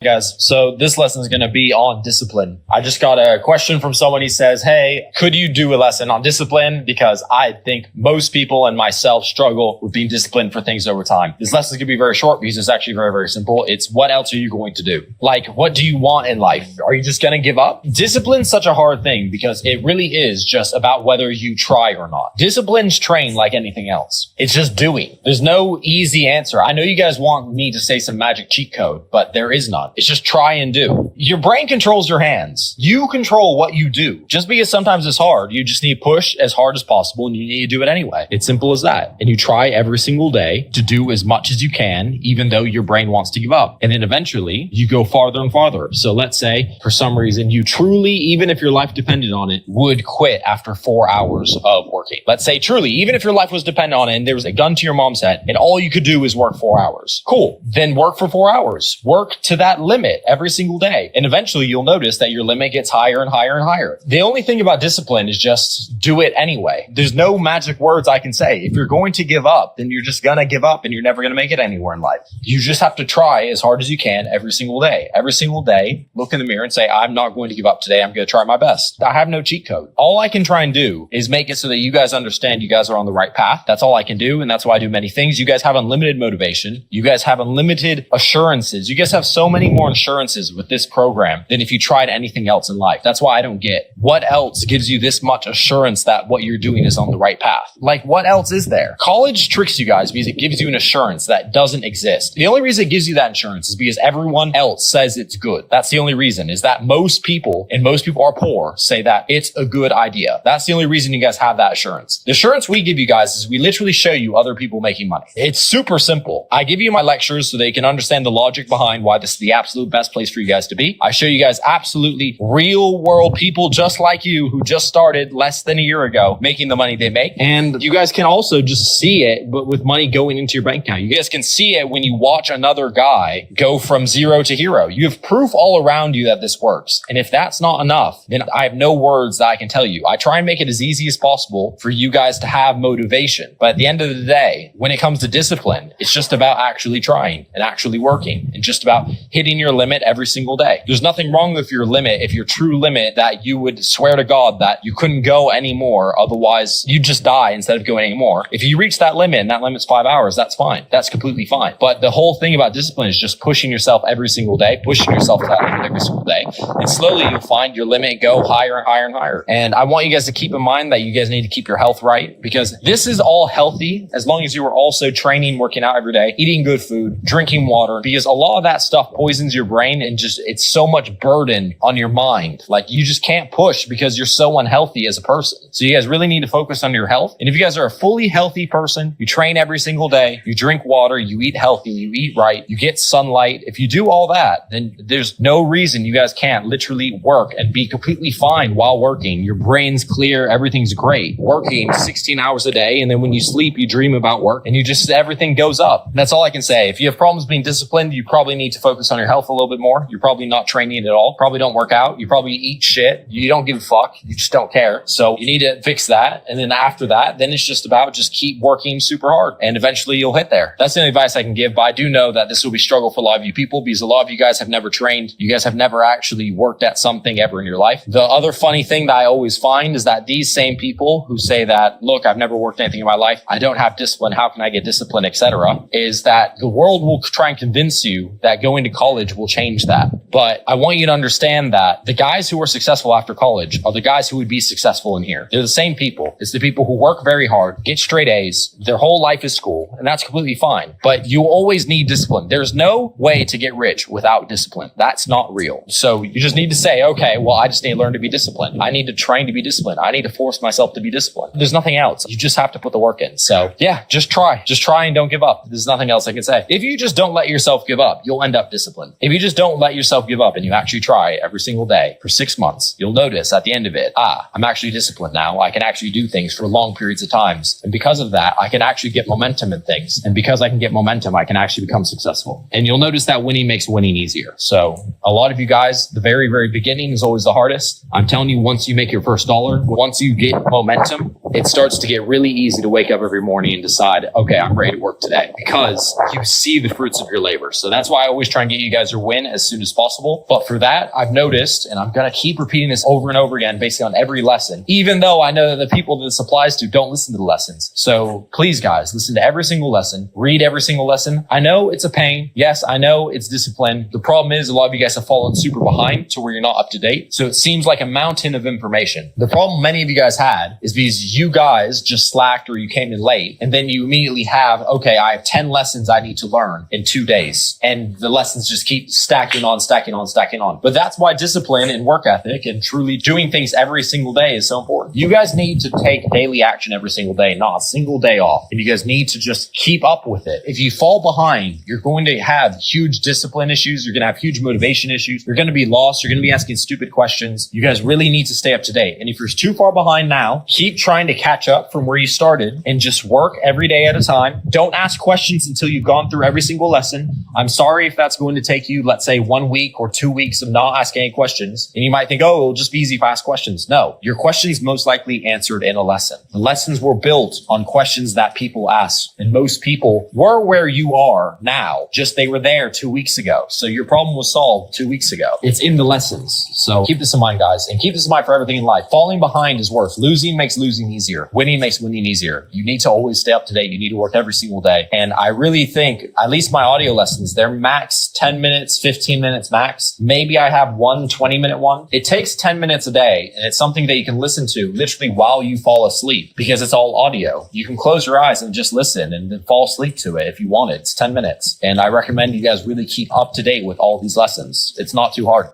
Guys, so this lesson is going to be on discipline. I just got a question from someone. He says, hey, could you do a lesson on discipline? Because I think most people and myself struggle with being disciplined for things over time. This lesson is going to be very short because it's actually very, very simple. It's what else are you going to do? Like, what do you want in life? Are you just going to give up? Discipline's such a hard thing because it really is just about whether you try or not. Discipline's trained like anything else. It's just doing. There's no easy answer. I know you guys want me to say some magic cheat code, but there is none. It's just try and do. Your brain controls your hands. You control what you do. Just because sometimes it's hard, you just need to push as hard as possible and you need to do it anyway. It's simple as that. And you try every single day to do as much as you can, even though your brain wants to give up. And then eventually you go farther and farther. So let's say for some reason you truly, even if your life depended on it, would quit after 4 hours of working. Let's say truly, even if your life was dependent on it and there was a gun to your mom's head and all you could do is work 4 hours. Cool. Then work for 4 hours. Work to that limit every single day. And eventually you'll notice that your limit gets higher and higher and higher. The only thing about discipline is just do it anyway. There's no magic words I can say. If you're going to give up, then you're just going to give up and you're never going to make it anywhere in life. You just have to try as hard as you can every single day. Every single day, look in the mirror and say, I'm not going to give up today. I'm going to try my best. I have no cheat code. All I can try and do is make it so that you guys understand you guys are on the right path. That's all I can do. And that's why I do many things. You guys have unlimited motivation. You guys have unlimited assurances. You guys have so many more assurances with this program than if you tried anything else in life. That's why I don't get what else gives you this much assurance that what you're doing is on the right path. Like, what else is there? College tricks you guys because it gives you an assurance that doesn't exist. The only reason it gives you that insurance is because everyone else says it's good. That's the only reason, is that most people, and most people are poor, say that it's a good idea. That's the only reason you guys have that assurance. The assurance we give you guys is we literally show you other people making money. It's super simple. I give you my lectures so they can understand the logic behind why this is the absolute best place for you guys to be. I show you guys absolutely real world people just like you who just started less than a year ago making the money they make. And you guys can also just see it, but with money going into your bank account. You guys can see it when you watch another guy go from zero to hero. You have proof all around you that this works. And if that's not enough, then I have no words that I can tell you. I try and make it as easy as possible for you guys to have motivation. But at the end of the day, when it comes to discipline, it's just about actually trying and actually working and just about hitting your limit every single day. There's nothing wrong with your limit, if your true limit that you would swear to God that you couldn't go anymore, otherwise you'd just die instead of going anymore. If you reach that limit and that limit's 5 hours, that's fine. That's completely fine. But the whole thing about discipline is just pushing yourself every single day, pushing yourself to that limit every single day. And slowly you'll find your limit go higher and higher and higher. And I want you guys to keep in mind that you guys need to keep your health right, because this is all healthy as long as you are also training, working out every day, eating good food, drinking water, because a lot of that stuff poisons your brain and just, it's so much burden on your mind. Like, you just can't push because you're so unhealthy as a person. So you guys really need to focus on your health. And if you guys are a fully healthy person, you train every single day, you drink water, you eat healthy, you eat right, you get sunlight. If you do all that, then there's no reason you guys can't literally work and be completely fine while working. Your brain's clear. Everything's great. Working 16 hours a day. And then when you sleep, you dream about work and you just, everything goes up. That's all I can say. If you have problems being disciplined, you probably need to focus on your health a little bit more. You're probably not training at all. Probably don't work out. You probably eat shit. You don't give a fuck. You just don't care. So you need to fix that. And then after that, then it's just about just keep working super hard and eventually you'll hit there. That's the only advice I can give. But I do know that this will be a struggle for a lot of you people because a lot of you guys have never trained. You guys have never actually worked at something ever in your life. The other funny thing that I always find is that these same people who say that, look, I've never worked anything in my life, I don't have discipline, how can I get discipline, etc., is that the world will try and convince you that going to college will change that. But I want you to understand that the guys who are successful after college are the guys who would be successful in here. They're the same people. It's the people who work very hard, get straight A's, their whole life is school, and that's completely fine. But you always need discipline. There's no way to get rich without discipline. That's not real. So you just need to say, okay, well, I just need to learn to be disciplined. I need to train to be disciplined. I need to force myself to be disciplined. There's nothing else. You just have to put the work in. So yeah, just try. Just try and don't give up. There's nothing else I can say. If you just don't let yourself give up, you'll end up disciplined. If you just don't let yourself give up and you actually try every single day for 6 months, you'll notice at the end of it, I'm actually disciplined now. I can actually do things for long periods of times. And because of that, I can actually get momentum in things. And because I can get momentum, I can actually become successful. And you'll notice that winning makes winning easier. So a lot of you guys, the very, very beginning is always the hardest. I'm telling you, once you make your first dollar, once you get momentum, it starts to get really easy to wake up every morning and decide, okay, I'm ready to work today, because you see the fruits of your labor. So that's why I always try and get you guys your win as soon as possible. But for that, I've noticed, and I'm going to keep repeating this over and over again, basically on every lesson, even though I know that the people that this applies to don't listen to the lessons. So please, guys, listen to every single lesson, read every single lesson. I know it's a pain. Yes, I know it's discipline. The problem is a lot of you guys have fallen super behind to where you're not up to date. So it seems like a mountain of information. The problem many of you guys had is because you guys just slacked or you came in late, and then you immediately have, okay, I have 10 lessons I need to learn in 2 days. And the lessons just keep stacking on. But that's why discipline and work ethic and truly doing things every single day is so important. You guys need to take daily action every single day, not a single day off. And you guys need to just keep up with it. If you fall behind, you're going to have huge discipline issues. You're going to have huge motivation issues. You're going to be lost. You're going to be asking stupid questions. You guys really need to stay up to date. And if you're too far behind now, keep trying to catch up from where you started and just work every day at a time. Don't ask questions until you've gone through every single lesson. I'm sorry if that's going to take you, let's say, 1 week or 2 weeks of not asking any questions. And you might think, oh, it'll just be easy if I ask questions. No, your questions most likely answered in a lesson. The lessons were built on questions that people asked. And most people were where you are now, just they were there 2 weeks ago. So your problem was solved 2 weeks ago. It's in the lessons. So keep this in mind, guys, and keep this in mind for everything in life. Falling behind is worse. Losing makes losing easier. Winning makes winning easier. You need to always stay up to date. You need to work every single day. And I really think, at least my audio lessons, they're max 10 minutes, 15 minutes max. Maybe I have one 20-minute one. It takes 10 minutes a day, and it's something that you can listen to literally while you fall asleep, because it's all audio. You can close your eyes and just listen and then fall asleep to it if you want it. It's 10 minutes. And I recommend you guys really keep up to date with all these lessons. It's not too hard.